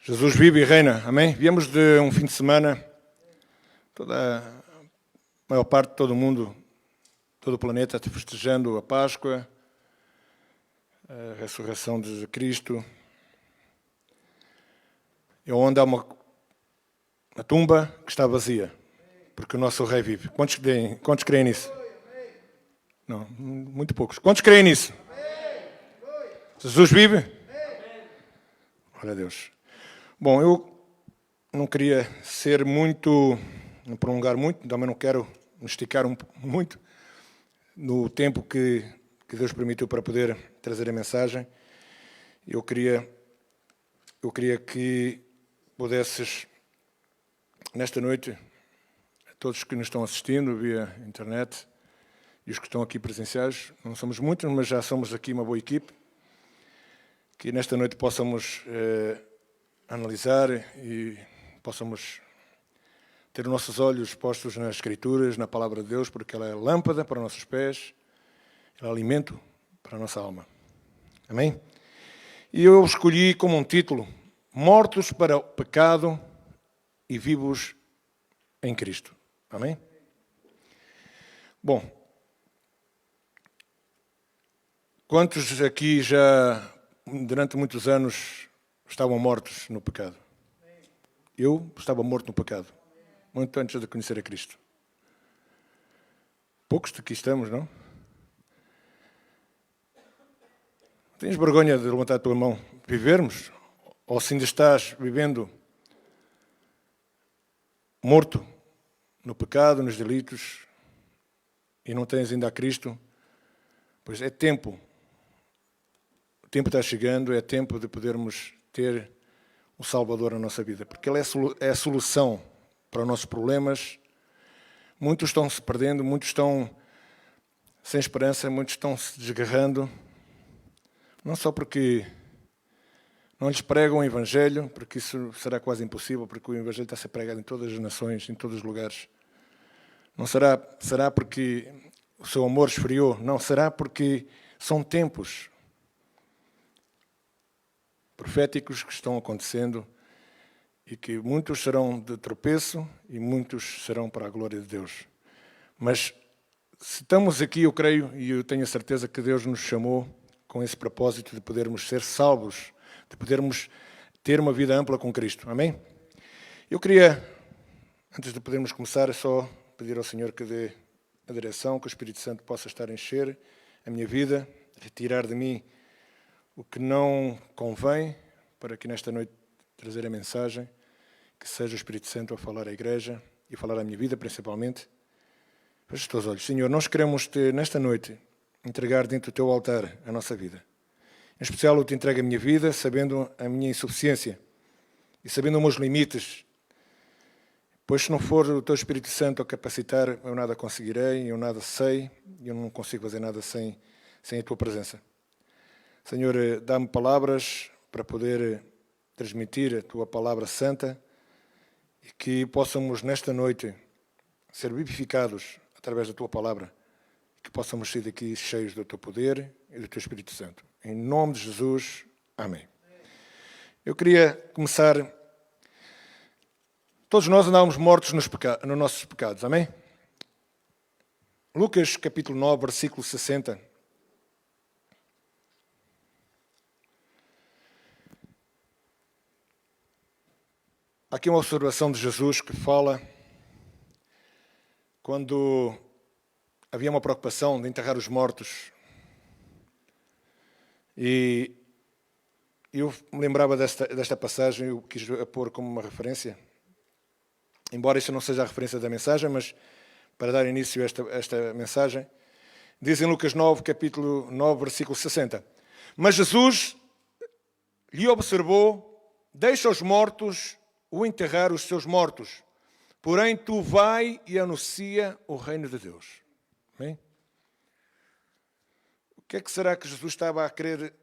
Jesus vive e reina, amém? Viemos de um fim de semana, toda a maior parte de todo o mundo, todo o planeta festejando a Páscoa, a ressurreição de Cristo, e onde há uma tumba que está vazia, porque o nosso Rei vive. Quantos creem nisso? Não, muito poucos. Quantos creem nisso? Jesus vive? Glória a Deus. Bom, eu não queria ser muito, não prolongar muito, também não quero me esticar muito no tempo que Deus permitiu para poder trazer a mensagem. Eu queria que pudesses, nesta noite, a todos que nos estão assistindo via internet e os que estão aqui presenciais, não somos muitos, mas já somos aqui uma boa equipe, que nesta noite possamos analisar e possamos ter os nossos olhos postos nas Escrituras, na Palavra de Deus, porque ela é lâmpada para os nossos pés, ela é alimento para a nossa alma. Amém? E eu escolhi como um título: Mortos para o pecado e vivos em Cristo. Amém? Bom, quantos aqui já, durante muitos anos, estavam mortos no pecado? Eu estava morto no pecado, muito antes de conhecer a Cristo. Poucos de aqui estamos, não? Tens vergonha de levantar a tua mão? Vivermos? Ou se ainda estás vivendo morto no pecado, nos delitos, e não tens ainda a Cristo? Pois é tempo. O tempo está chegando, é tempo de podermos ter o Salvador na nossa vida, porque Ele é a solução para os nossos problemas. Muitos estão se perdendo, muitos estão sem esperança, muitos estão se desgarrando, não só porque não lhes pregam o Evangelho, porque isso será quase impossível, porque o Evangelho está a ser pregado em todas as nações, em todos os lugares. Não será porque o seu amor esfriou, não, será porque são tempos proféticos que estão acontecendo e que muitos serão de tropeço e muitos serão para a glória de Deus. Mas se estamos aqui, eu creio e eu tenho a certeza que Deus nos chamou com esse propósito de podermos ser salvos, de podermos ter uma vida ampla com Cristo. Amém? Eu queria, antes de podermos começar, só pedir ao Senhor que dê a direção, que o Espírito Santo possa estar a encher a minha vida, retirar de mim o que não convém, para que nesta noite trazer a mensagem, que seja o Espírito Santo a falar à igreja e falar à minha vida principalmente. Feche os teus olhos. Senhor, nós queremos nesta noite entregar dentro do teu altar a nossa vida. Em especial eu te entrego a minha vida, sabendo a minha insuficiência e sabendo os meus limites, pois se não for o teu Espírito Santo a capacitar, eu nada conseguirei, eu nada sei, eu não consigo fazer nada sem a tua presença. Senhor, dá-me palavras para poder transmitir a tua palavra santa e que possamos nesta noite ser vivificados através da tua palavra, que possamos sair daqui cheios do teu poder e do teu Espírito Santo. Em nome de Jesus, amém. Eu queria começar. Todos nós andávamos mortos nos nossos pecados, amém? Lucas capítulo 9, versículo 60. Há aqui uma observação de Jesus que fala quando havia uma preocupação de enterrar os mortos. E eu me lembrava desta passagem, eu quis a pôr como uma referência, embora isso não seja a referência da mensagem, mas para dar início a esta mensagem, diz em Lucas 9, capítulo 9, versículo 60. Mas Jesus lhe observou: deixa os mortos o enterrar os seus mortos, porém tu vai e anuncia o reino de Deus. Amém? O que é que será que Jesus estava a querer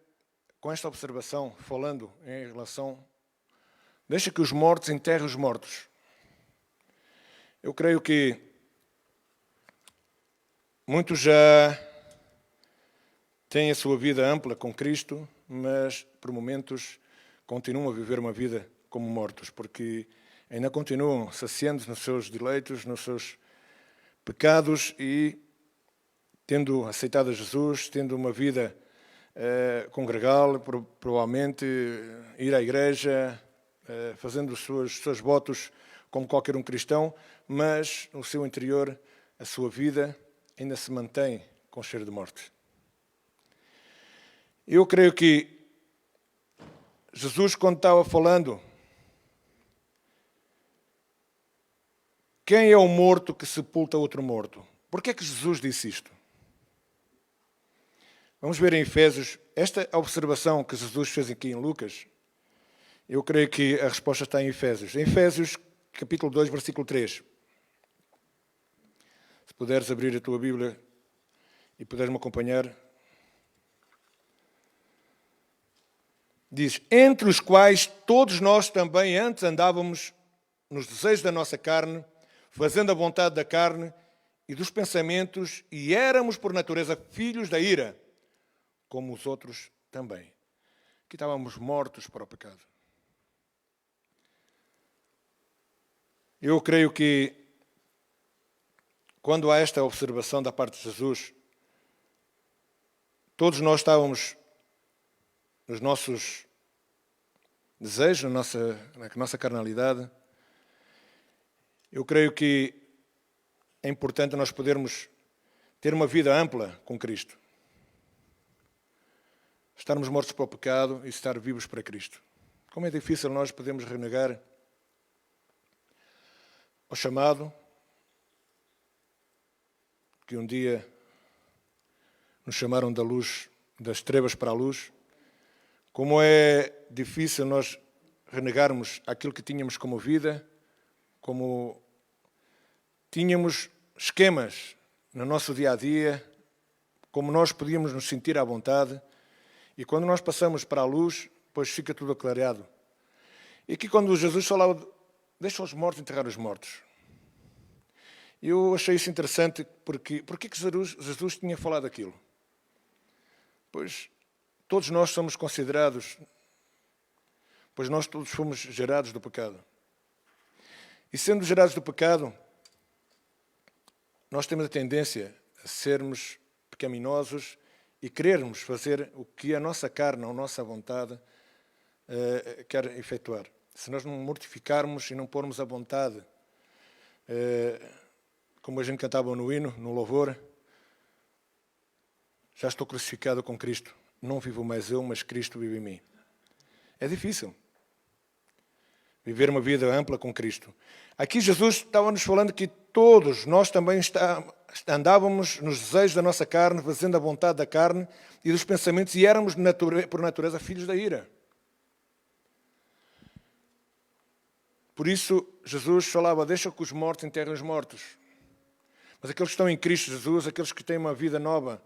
com esta observação, falando em relação... Deixa que os mortos enterrem os mortos. Eu creio que muitos já têm a sua vida ampla com Cristo, mas por momentos continuam a viver uma vida como mortos, porque ainda continuam saciando nos seus deleitos, nos seus pecados e tendo aceitado a Jesus, tendo uma vida congregal, provavelmente ir à igreja, fazendo os seus votos como qualquer um cristão, mas no seu interior a sua vida ainda se mantém com cheiro de morte. Eu creio que Jesus, quando estava falando, quem é o morto que sepulta outro morto? Por que é que Jesus disse isto? Vamos ver em Efésios, esta observação que Jesus fez aqui em Lucas, eu creio que a resposta está em Efésios. Em Efésios, capítulo 2, versículo 3. Se puderes abrir a tua Bíblia e puderes-me acompanhar. Diz, entre os quais todos nós também antes andávamos nos desejos da nossa carne, fazendo a vontade da carne e dos pensamentos, e éramos por natureza filhos da ira, como os outros também. Aqui estávamos mortos para o pecado. Eu creio que quando há esta observação da parte de Jesus, todos nós estávamos nos nossos desejos, na nossa carnalidade. Eu creio que é importante nós podermos ter uma vida ampla com Cristo. Estarmos mortos para o pecado e estar vivos para Cristo. Como é difícil nós podermos renegar ao chamado que um dia nos chamaram da luz, das trevas para a luz. Como é difícil nós renegarmos aquilo que tínhamos como vida, como tínhamos esquemas no nosso dia-a-dia, como nós podíamos nos sentir à vontade, e quando nós passamos para a luz, depois fica tudo aclarado. E aqui quando Jesus falava, deixa os mortos enterrar os mortos. Eu achei isso interessante, porque que Jesus tinha falado aquilo? Pois todos nós somos considerados, pois nós todos fomos gerados do pecado. E sendo gerados do pecado, nós temos a tendência a sermos pecaminosos e querermos fazer o que a nossa carne, a nossa vontade quer efetuar. Se nós não mortificarmos e não pormos a vontade, como a gente cantava no hino, no louvor, já estou crucificado com Cristo. Não vivo mais eu, mas Cristo vive em mim. É difícil viver uma vida ampla com Cristo. Aqui Jesus estava-nos falando que todos nós também andávamos nos desejos da nossa carne, fazendo a vontade da carne e dos pensamentos, e éramos por natureza filhos da ira. Por isso Jesus falava, deixa que os mortos enterrem os mortos. Mas aqueles que estão em Cristo Jesus, aqueles que têm uma vida nova,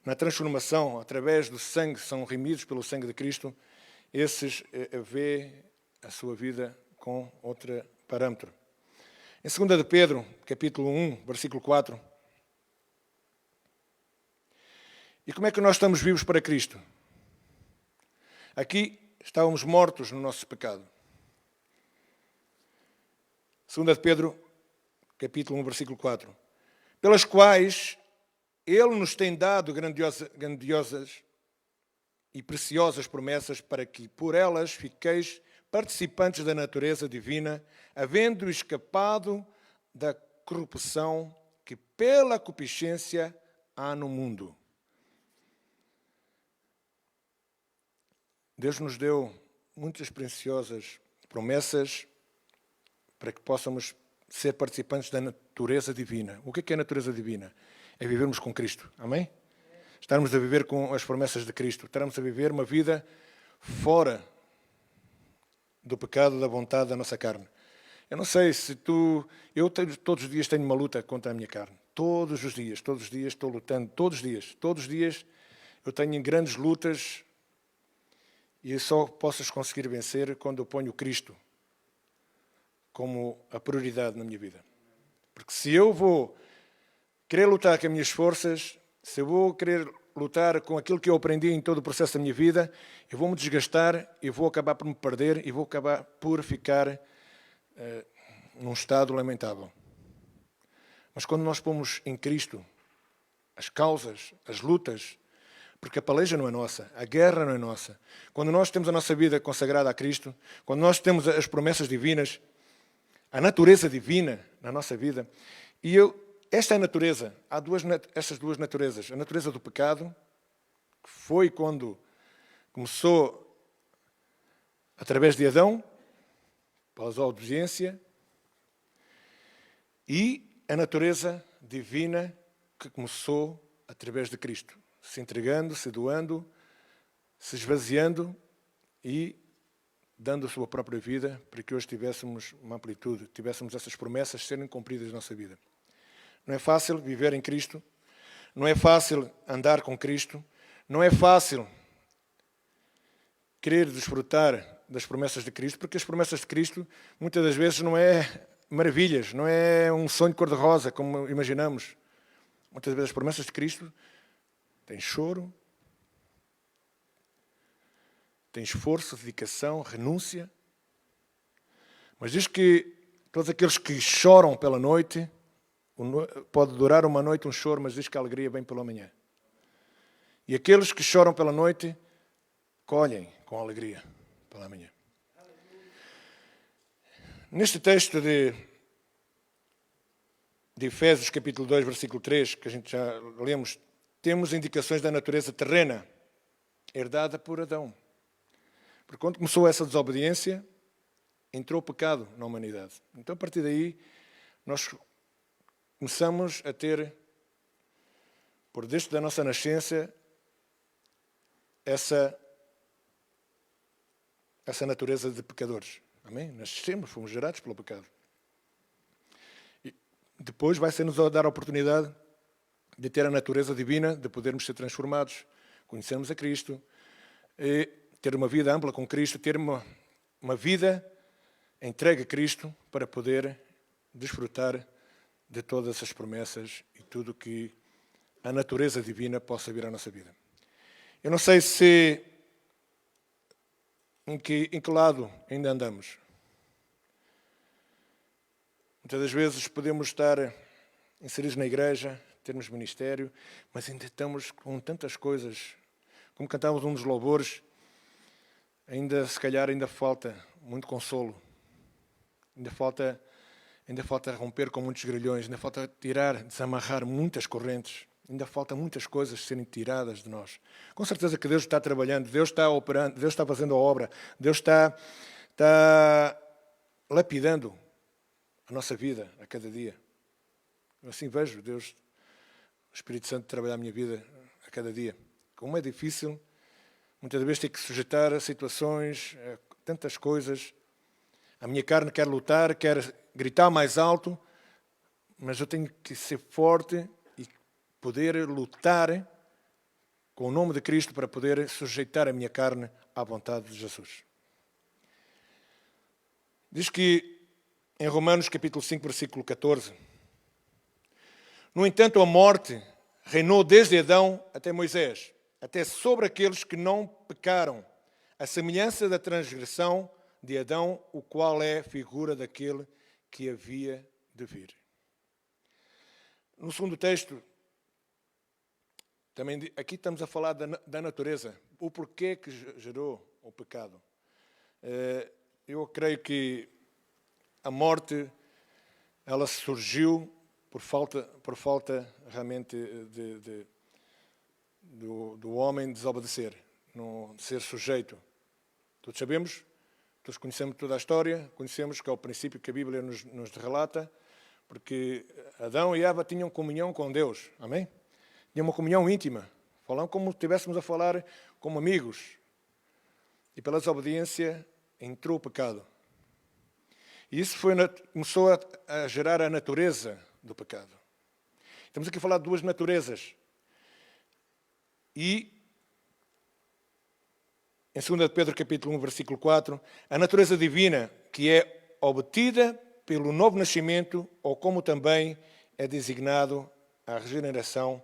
na transformação, através do sangue, são remidos pelo sangue de Cristo, esses vê a sua vida com outro parâmetro. Em 2 de Pedro, capítulo 1, versículo 4. E como é que nós estamos vivos para Cristo? Aqui estávamos mortos no nosso pecado. 2 de Pedro, capítulo 1, versículo 4. Pelas quais Ele nos tem dado grandiosas e preciosas promessas para que por elas fiqueis participantes da natureza divina, havendo escapado da corrupção que pela concupiscência há no mundo. Deus nos deu muitas preciosas promessas para que possamos ser participantes da natureza divina. O que é a natureza divina? É vivermos com Cristo. Amém? Estarmos a viver com as promessas de Cristo. Estarmos a viver uma vida fora do pecado, da vontade da nossa carne. Eu não sei se todos os dias tenho uma luta contra a minha carne. Todos os dias estou lutando. Todos os dias eu tenho grandes lutas e só posso conseguir vencer quando eu ponho Cristo como a prioridade na minha vida. Porque se eu vou querer lutar com as minhas forças, se eu vou querer lutar com aquilo que eu aprendi em todo o processo da minha vida, eu vou me desgastar, eu vou acabar por me perder e vou acabar por ficar num estado lamentável. Mas quando nós pomos em Cristo as causas, as lutas, porque a peleja não é nossa, a guerra não é nossa. Quando nós temos a nossa vida consagrada a Cristo, quando nós temos as promessas divinas, a natureza divina na nossa vida, esta é a natureza, estas duas naturezas. A natureza do pecado, que foi quando começou através de Adão, pela desobediência, e a natureza divina que começou através de Cristo, se entregando, se doando, se esvaziando e dando a sua própria vida para que hoje tivéssemos uma amplitude, tivéssemos essas promessas serem cumpridas na nossa vida. Não é fácil viver em Cristo, não é fácil andar com Cristo, não é fácil querer desfrutar das promessas de Cristo, porque as promessas de Cristo muitas das vezes não é maravilhas, não é um sonho cor-de-rosa como imaginamos. Muitas vezes as promessas de Cristo têm choro, têm esforço, dedicação, renúncia. Mas diz que todos aqueles que choram pela noite, pode durar uma noite um choro, mas diz que a alegria vem pela manhã. E aqueles que choram pela noite, colhem com alegria pela manhã. Neste texto de Efésios, capítulo 2, versículo 3, que a gente já lemos, temos indicações da natureza terrena, herdada por Adão. Porque quando começou essa desobediência, entrou o pecado na humanidade. Então, a partir daí, nós começamos a ter, por desde a nossa nascença, essa natureza de pecadores. Amém? Nascemos, fomos gerados pelo pecado. E depois vai ser-nos dar a oportunidade de ter a natureza divina, de podermos ser transformados, conhecermos a Cristo, e ter uma vida ampla com Cristo, ter uma vida entregue a Cristo para poder desfrutar de todas essas promessas e tudo que a natureza divina possa vir à nossa vida. Eu não sei se em que lado ainda andamos. Muitas das vezes podemos estar inseridos na igreja, termos ministério, mas ainda estamos com tantas coisas. Como cantávamos um dos louvores, se calhar ainda falta muito consolo. Ainda falta romper com muitos grilhões, ainda falta desamarrar muitas correntes. Ainda falta muitas coisas serem tiradas de nós. Com certeza que Deus está trabalhando, Deus está operando, Deus está fazendo a obra, Deus está lapidando a nossa vida a cada dia. Eu assim vejo Deus, o Espírito Santo, trabalhar a minha vida a cada dia. Como é difícil, muitas vezes ter que sujeitar a situações, a tantas coisas. A minha carne quer lutar, quer gritar mais alto, mas eu tenho que ser forte e poder lutar com o nome de Cristo para poder sujeitar a minha carne à vontade de Jesus. Diz que em Romanos capítulo 5, versículo 14, no entanto, a morte reinou desde Adão até Moisés, até sobre aqueles que não pecaram, a semelhança da transgressão de Adão, o qual é figura daquele que havia de vir. No segundo texto, também aqui estamos a falar da natureza, o porquê que gerou o pecado. Eu creio que a morte, ela surgiu por falta realmente do homem desobedecer, não ser sujeito. Todos sabemos, todos conhecemos toda a história, conhecemos que é o princípio que a Bíblia nos relata, porque Adão e Eva tinham comunhão com Deus, amém? Tinham uma comunhão íntima, falavam como se estivéssemos a falar como amigos. E pela desobediência entrou o pecado. E isso começou a gerar a natureza do pecado. Estamos aqui a falar de duas naturezas. E, em 2 Pedro capítulo 1, versículo 4, a natureza divina, que é obtida pelo novo nascimento, ou como também é designado a regeneração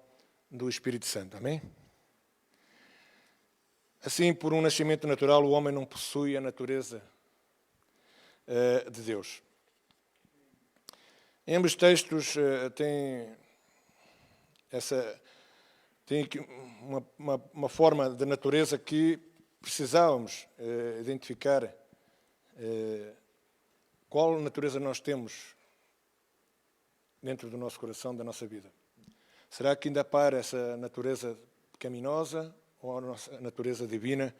do Espírito Santo. Amém? Assim, por um nascimento natural, o homem não possui a natureza de Deus. Em ambos os textos tem aqui uma forma de natureza que precisávamos identificar qual natureza nós temos dentro do nosso coração, da nossa vida. Será que ainda para essa natureza pecaminosa ou a nossa natureza divina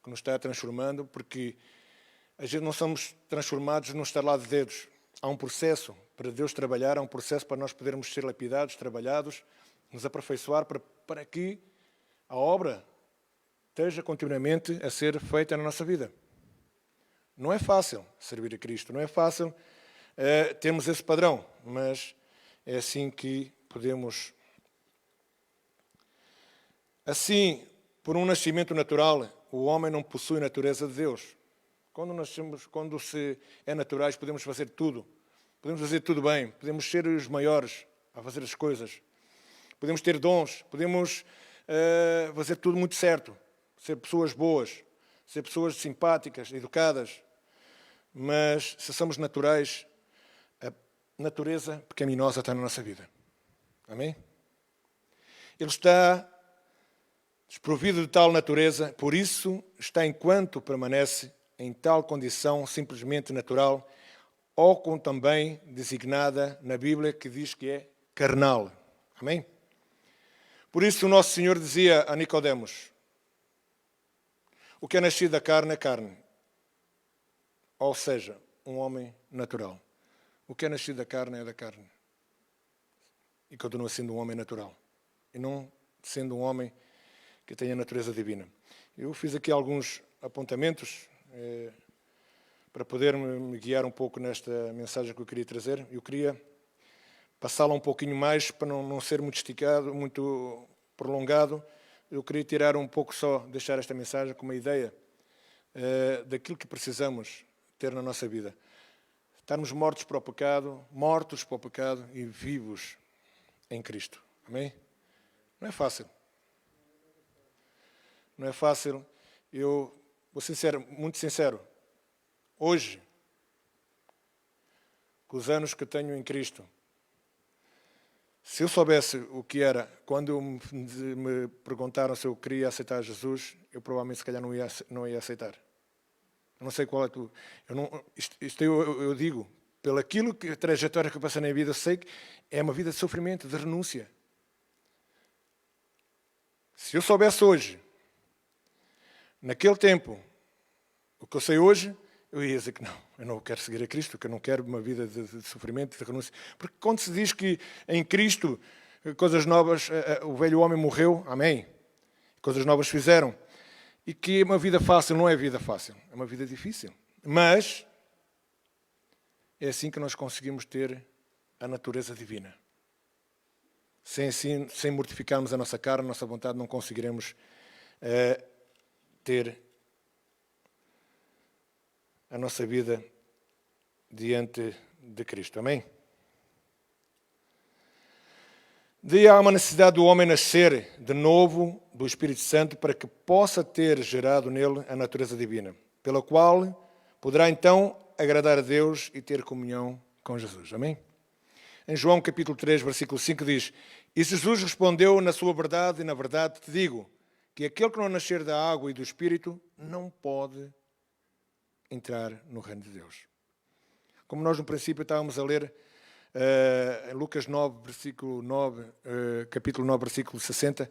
que nos está transformando? Porque a gente não somos transformados num estalar de dedos. Há um processo para Deus trabalhar, há um processo para nós podermos ser lapidados, trabalhados, nos aperfeiçoar para que a obra esteja continuamente a ser feita na nossa vida. Não é fácil servir a Cristo, não é fácil termos esse padrão, mas é assim que podemos. Assim, por um nascimento natural, o homem não possui a natureza de Deus. Quando se é naturais, podemos fazer tudo. Podemos fazer tudo bem, podemos ser os maiores a fazer as coisas. Podemos ter dons, podemos fazer tudo muito certo, ser pessoas boas, ser pessoas simpáticas, educadas. Mas se somos naturais, a natureza pecaminosa está na nossa vida. Amém? Ele está desprovido de tal natureza, por isso está enquanto permanece em tal condição simplesmente natural, ou como também designada na Bíblia, que diz que é carnal. Amém? Por isso o nosso Senhor dizia a Nicodemos: o que é nascido da carne é carne. Ou seja, um homem natural. O que é nascido da carne é da carne. E continua sendo um homem natural. E não sendo um homem que tenha a natureza divina. Eu fiz aqui alguns apontamentos para poder me guiar um pouco nesta mensagem que eu queria trazer. Eu queria passá-la um pouquinho mais para não ser muito esticado, muito prolongado. Eu queria tirar um pouco só, deixar esta mensagem com uma ideia daquilo que precisamos ter na nossa vida. Estarmos mortos para o pecado e vivos em Cristo. Amém? Não é fácil. Não é fácil. Eu vou muito sincero. Hoje, com os anos que tenho em Cristo, se eu soubesse o que era, quando me perguntaram se eu queria aceitar Jesus, eu provavelmente se calhar não ia aceitar. Eu não sei qual é eu digo, pelo aquilo que a trajetória que eu passei na vida, eu sei que é uma vida de sofrimento, de renúncia. Se eu soubesse hoje, naquele tempo, o que eu sei hoje, eu ia dizer que não, eu não quero seguir a Cristo, que eu não quero uma vida de sofrimento, de renúncia. Porque quando se diz que em Cristo coisas novas, o velho homem morreu, amém, coisas novas fizeram, e que uma vida fácil não é vida fácil, é uma vida difícil. Mas é assim que nós conseguimos ter a natureza divina. Sem mortificarmos a nossa carne, a nossa vontade, não conseguiremos ter a nossa vida diante de Cristo. Amém? Daí há uma necessidade do homem nascer de novo do Espírito Santo para que possa ter gerado nele a natureza divina, pela qual poderá então agradar a Deus e ter comunhão com Jesus. Amém? Em João capítulo 3, versículo 5 diz: e Jesus respondeu na sua verdade, e na verdade te digo, que aquele que não nascer da água e do Espírito não pode entrar no reino de Deus. Como nós no princípio estávamos a ler em Lucas 9, versículo 9, capítulo 9, versículo 60,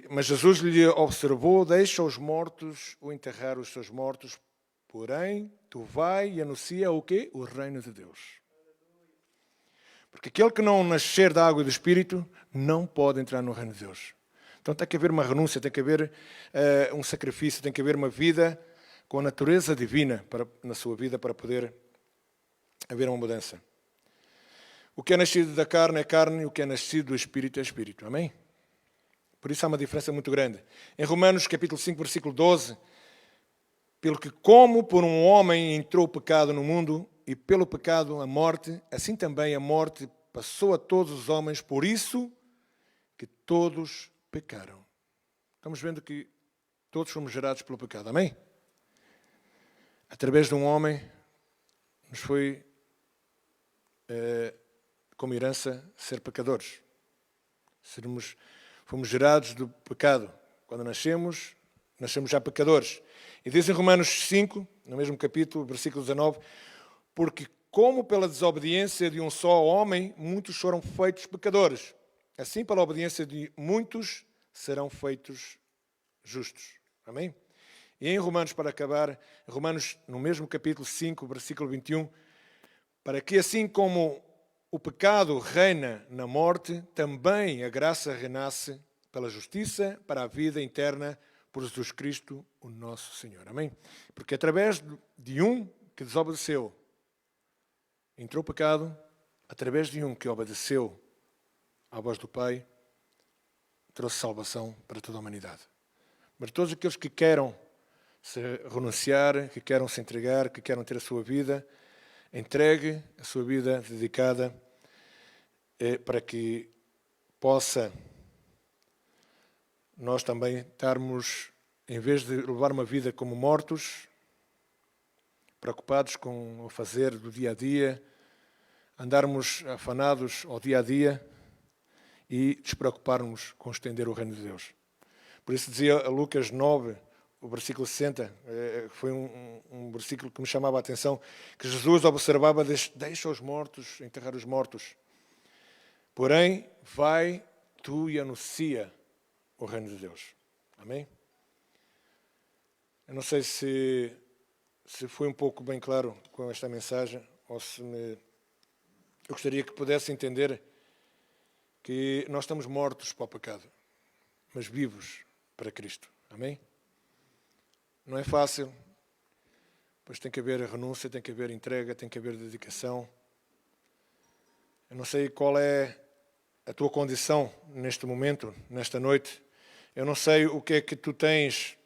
mas Jesus lhe observou: deixa os mortos o enterrar os seus mortos, porém tu vai e anuncia o quê? O reino de Deus. Porque aquele que não nascer da água e do Espírito não pode entrar no reino de Deus. Então tem que haver uma renúncia, tem que haver um sacrifício, tem que haver uma vida com a natureza divina na sua vida para poder haver uma mudança. O que é nascido da carne é carne, e o que é nascido do Espírito é Espírito. Amém? Por isso há uma diferença muito grande. Em Romanos capítulo 5, versículo 12, pelo que como por um homem entrou o pecado no mundo, e pelo pecado a morte, assim também a morte passou a todos os homens, por isso que todos pecaram. Estamos vendo que todos fomos gerados pelo pecado. Amém? Através de um homem, nos foi como herança ser pecadores. Fomos gerados do pecado. Quando nascemos já pecadores. E diz em Romanos 5, no mesmo capítulo, versículo 19, porque como pela desobediência de um só homem, muitos foram feitos pecadores, assim pela obediência de muitos serão feitos justos. Amém? E em Romanos, para acabar, Romanos, no mesmo capítulo 5, versículo 21, para que assim como o pecado reina na morte, também a graça renasce pela justiça para a vida eterna por Jesus Cristo, o nosso Senhor. Amém? Porque através de um que desobedeceu, entrou o pecado, através de um que obedeceu à voz do Pai, trouxe salvação para toda a humanidade. Mas todos aqueles que queiram se renunciar, que queiram se entregar, que queiram ter a sua vida entregue, a sua vida dedicada, para que possa nós também estarmos, em vez de levar uma vida como mortos, preocupados com o fazer do dia a dia, andarmos afanados ao dia a dia e despreocuparmos com estender o reino de Deus. Por isso dizia Lucas 9, o versículo 60, foi um versículo que me chamava a atenção, que Jesus observava, deixa os mortos, enterrar os mortos. Porém, vai tu e anuncia o reino de Deus. Amém? Eu não sei se foi um pouco bem claro com esta mensagem, ou eu gostaria que pudesse entender que nós estamos mortos para o pecado, mas vivos para Cristo. Amém? Não é fácil, pois tem que haver renúncia, tem que haver entrega, tem que haver dedicação. Eu não sei qual é a tua condição neste momento, nesta noite. Eu não sei o que é que tu tens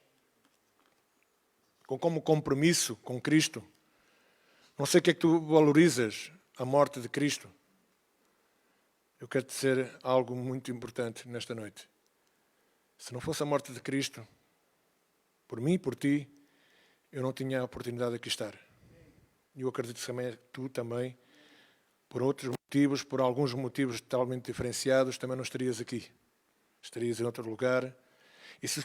como compromisso com Cristo. Não sei o que é que tu valorizas a morte de Cristo. Eu quero te dizer algo muito importante nesta noite. Se não fosse a morte de Cristo, por mim e por ti, eu não tinha a oportunidade de aqui estar. E eu acredito que tu também, por outros motivos, por alguns motivos totalmente diferenciados, também não estarias aqui. Estarias em outro lugar. E se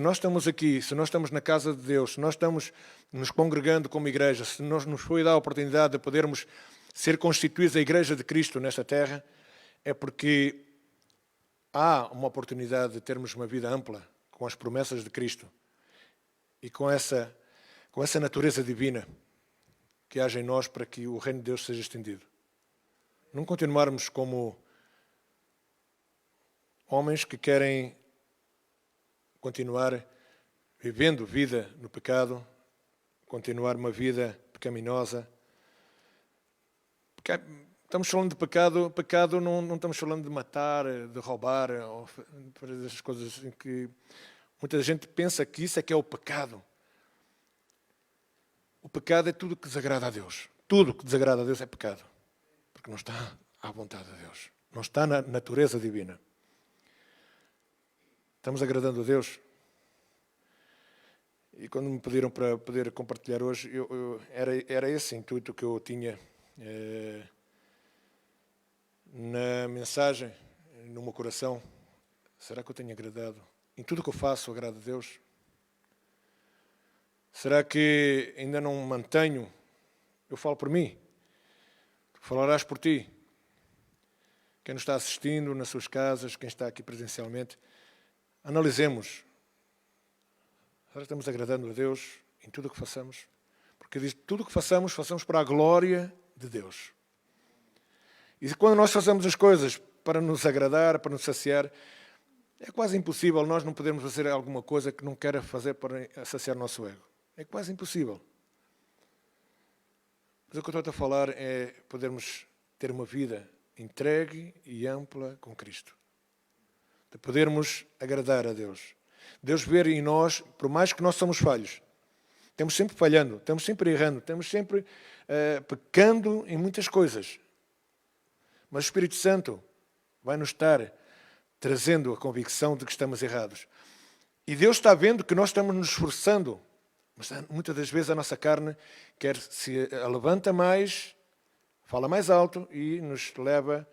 nós estamos aqui, se nós estamos na casa de Deus, se nós estamos nos congregando como igreja, se nos foi dada a oportunidade de podermos ser constituídos a igreja de Cristo nesta terra, é porque há uma oportunidade de termos uma vida ampla com as promessas de Cristo e com essa natureza divina que haja em nós para que o reino de Deus seja estendido. Não continuarmos como homens que querem continuar vivendo vida no pecado, continuar uma vida pecaminosa. Estamos falando de pecado, pecado não estamos falando de matar, de roubar, ou fazer essas coisas em que muita gente pensa que isso é que é o pecado. O pecado é tudo que desagrada a Deus. Tudo que desagrada a Deus é pecado. Porque não está à vontade de Deus. Não está na natureza divina. Estamos agradando a Deus. E quando me pediram para poder compartilhar hoje, era esse intuito que eu tinha na mensagem, no meu coração. Será que eu tenho agradado? Em tudo que eu faço, agrado a Deus? Será que ainda não mantenho? Eu falo por mim. Tu falarás por ti. Quem nos está assistindo nas suas casas, quem está aqui presencialmente, analisemos. Será que estamos agradando a Deus em tudo o que façamos? Porque diz, tudo o que façamos, façamos para a glória de Deus. E quando nós fazemos as coisas para nos agradar, para nos saciar, é quase impossível nós não podermos fazer alguma coisa que não queira fazer para saciar o nosso ego. É quase impossível. Mas o que eu estou a falar é podermos ter uma vida entregue e ampla com Cristo. De podermos agradar a Deus. Deus ver em nós, por mais que nós somos falhos, estamos sempre falhando, estamos sempre errando, estamos sempre pecando em muitas coisas. Mas o Espírito Santo vai nos estar trazendo a convicção de que estamos errados. E Deus está vendo que nós estamos nos esforçando, mas muitas das vezes a nossa carne quer se levanta mais, fala mais alto e nos leva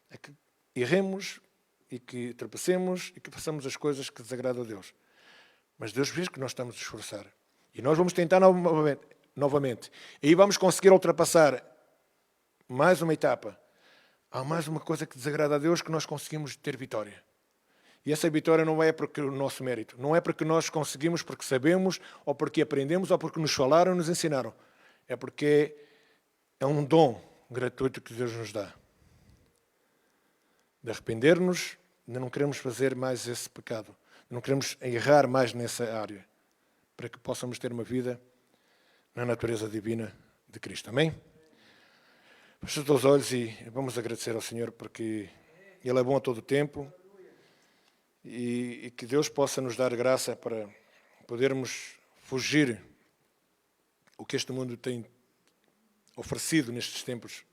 a que erremos e que tropecemos e que façamos as coisas que desagradam a Deus. Mas Deus vê que nós estamos a esforçar. E nós vamos tentar novamente. E aí vamos conseguir ultrapassar mais uma etapa. Há mais uma coisa que desagrada a Deus que nós conseguimos ter vitória. E essa vitória não é porque o nosso mérito. Não é porque nós conseguimos, porque sabemos, ou porque aprendemos, ou porque nos falaram e nos ensinaram. É porque é um dom gratuito que Deus nos dá. De arrepender-nos, de não queremos fazer mais esse pecado. De não queremos errar mais nessa área. Para que possamos ter uma vida na natureza divina de Cristo. Amém? Feche os teus olhos e vamos agradecer ao Senhor porque Ele é bom a todo o tempo e que Deus possa nos dar graça para podermos fugir o que este mundo tem oferecido nestes tempos,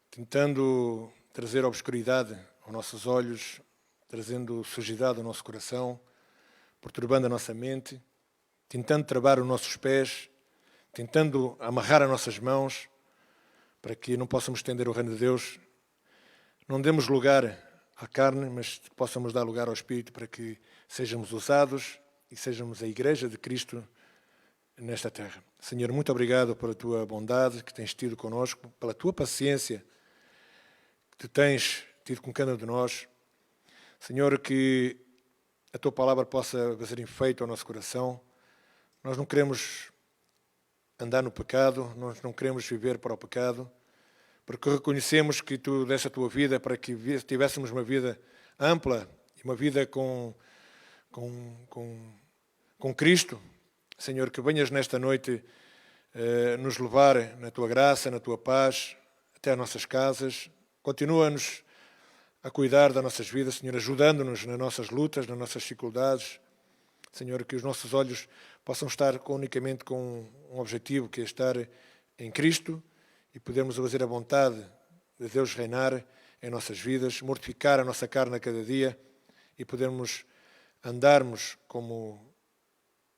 tentando trazer obscuridade aos nossos olhos, trazendo sujidade ao nosso coração, perturbando a nossa mente, tentando travar os nossos pés, tentando amarrar as nossas mãos, para que não possamos estender o reino de Deus. Não demos lugar à carne, mas possamos dar lugar ao Espírito para que sejamos usados e sejamos a Igreja de Cristo nesta terra. Senhor, muito obrigado pela Tua bondade que tens tido connosco, pela Tua paciência que tens tido com cada um de nós. Senhor, que a Tua palavra possa fazer efeito ao nosso coração. Nós não queremos andar no pecado, nós não queremos viver para o pecado, porque reconhecemos que Tu deste a Tua vida para que tivéssemos uma vida ampla e uma vida com Cristo. Senhor, que venhas nesta noite nos levar na Tua graça, na Tua paz, até às nossas casas. Continua-nos a cuidar das nossas vidas, Senhor, ajudando-nos nas nossas lutas, nas nossas dificuldades. Senhor, que os nossos olhos possam estar unicamente com um objetivo, que é estar em Cristo e podermos fazer a vontade de Deus reinar em nossas vidas, mortificar a nossa carne a cada dia e podermos andarmos como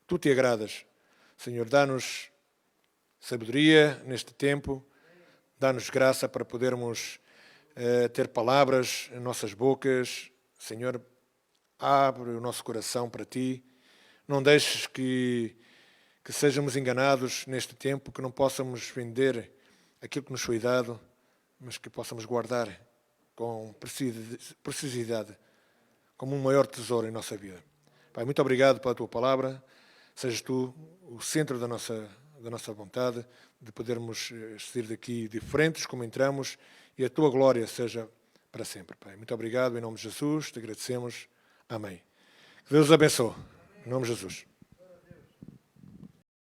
Tu te agradas. Senhor, dá-nos sabedoria neste tempo, dá-nos graça para podermos ter palavras em nossas bocas. Senhor, abre o nosso coração para Ti. Não deixes que sejamos enganados neste tempo, que não possamos vender aquilo que nos foi dado, mas que possamos guardar com precisidade, como um maior tesouro em nossa vida. Pai, muito obrigado pela Tua palavra. Sejas Tu o centro da nossa vontade, de podermos sair daqui diferentes como entramos, e a Tua glória seja para sempre. Pai, muito obrigado, em nome de Jesus, te agradecemos. Amém. Que Deus os abençoe. Em nome de Jesus.